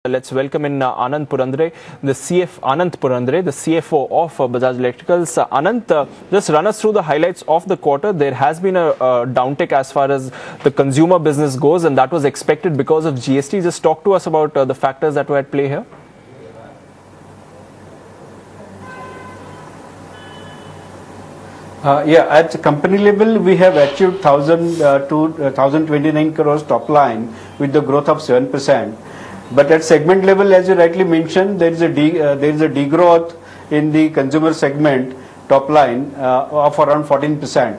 Let's welcome in Anand Purandare, the CFO of Bajaj Electricals. Anand, just run us through the highlights of the quarter. There has been a downtick as far as the consumer business goes, and that was expected because of GST. Just talk to us about the factors that were at play here. At the company level, we have achieved 1,029 crores top line with the growth of 7%. But at segment level, as you rightly mentioned, there is a degrowth in the consumer segment top line of around 14%.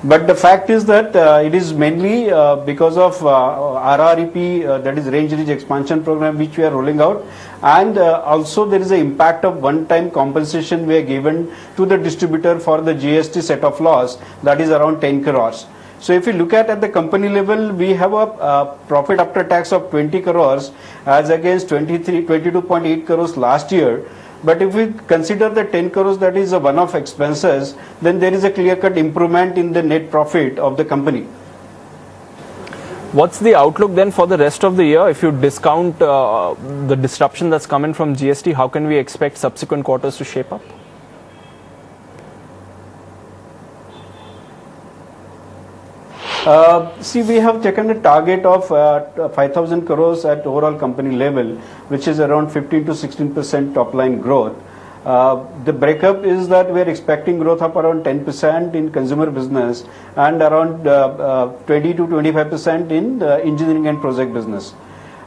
But the fact is that it is mainly because of RREP, that is range reach expansion program, which we are rolling out, and also there is an impact of one-time compensation we are given to the distributor for the GST set of loss, that is around 10 crores. So if you look at the company level, we have a profit after tax of 20 crores as against 22.8 crores last year. But if we consider the 10 crores that is a one-off expenses, then there is a clear-cut improvement in the net profit of the company. What's the outlook then for the rest of the year? If you discount the disruption that's coming from GST, how can we expect subsequent quarters to shape up? We have taken a target of 5,000 crores at overall company level, which is around 15 to 16% top line growth. The breakup is that we are expecting growth of around 10% in consumer business and around 20 to 25% in the engineering and project business.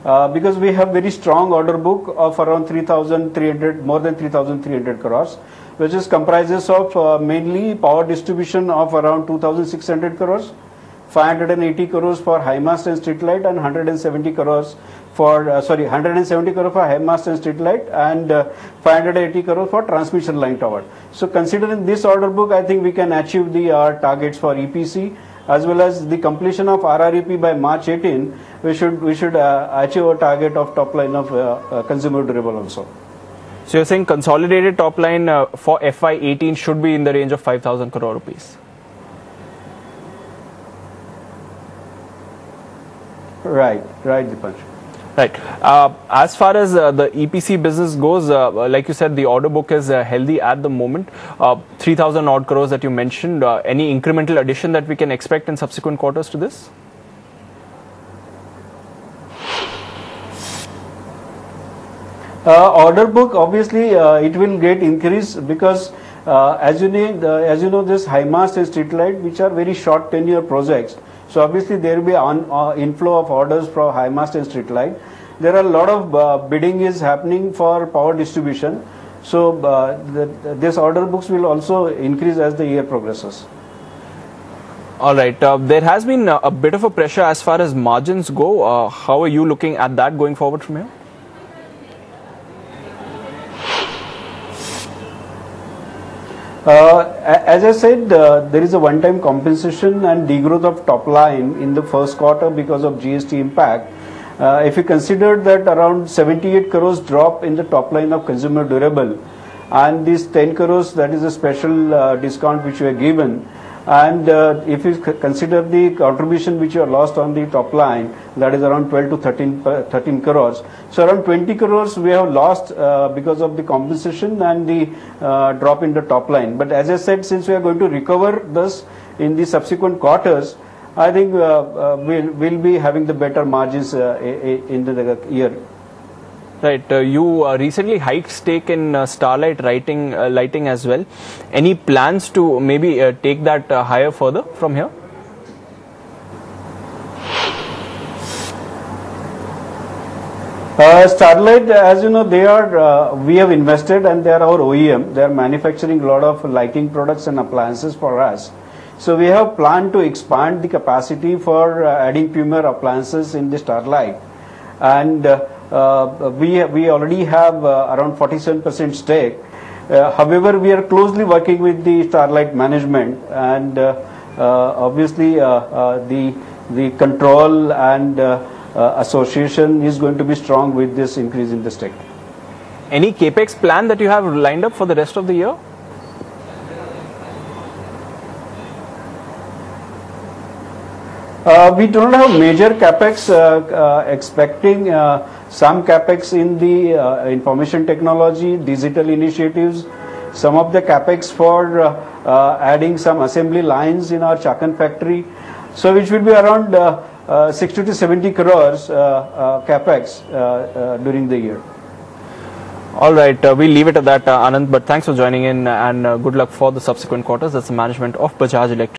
Because we have very strong order book of around 3,300, more than 3,300 crores, which is comprises of mainly power distribution of around 2,600 crores. 580 crores for high mast and street light, and 170 crores for 170 crores for high mast and street light, and 580 crores for transmission line tower. So considering this order book, I think we can achieve the targets for EPC as well as the completion of RREP by March 18. We should achieve a target of top line of consumer durable also. So you're saying consolidated top line for FY18 should be in the range of 5,000 crore rupees. Right, Dipansh. Right. As far as the EPC business goes, like you said, the order book is healthy at the moment. 3,000 odd crores that you mentioned. Any incremental addition that we can expect in subsequent quarters to this? Order book, obviously, it will get increased because as you know, this high mast and street light, which are very short tenure projects. So obviously there will be inflow of orders for high mast and street light. There are a lot of bidding is happening for power distribution. So this order books will also increase as the year progresses. All right. There has been a bit of a pressure as far as margins go. How are you looking at that going forward from here? As I said, there is a one-time compensation and degrowth of top line in the first quarter because of GST impact. If you consider that around 78 crores drop in the top line of consumer durable, and this 10 crores, that is a special discount which we are given, and if you consider the contribution which you are lost on the top line, that is around 12 to 13 crores. So around 20 crores we have lost because of the compensation and the drop in the top line. But as I said, since we are going to recover this in the subsequent quarters, I think we'll be having the better margins in the year. Right. You recently hiked stake in Starlight Lighting as well. Any plans to maybe take that higher further from here? Starlight, as you know, we have invested and they are our OEM. They are manufacturing a lot of lighting products and appliances for us. So we have planned to expand the capacity for adding premier appliances in the Starlight. And we already have around 47% stake. However, we are closely working with the Starlight management, and obviously the control and association is going to be strong with this increase in the stake. Any capex plan that you have lined up for the rest of the year? We do not have major capex, expecting some capex in the information technology, digital initiatives, some of the capex for adding some assembly lines in our Chakan factory. So which will be around 60 to 70 crores capex during the year. All right, we'll leave it at that, Anand, but thanks for joining in and good luck for the subsequent quarters. That's the management of Bajaj Electricals.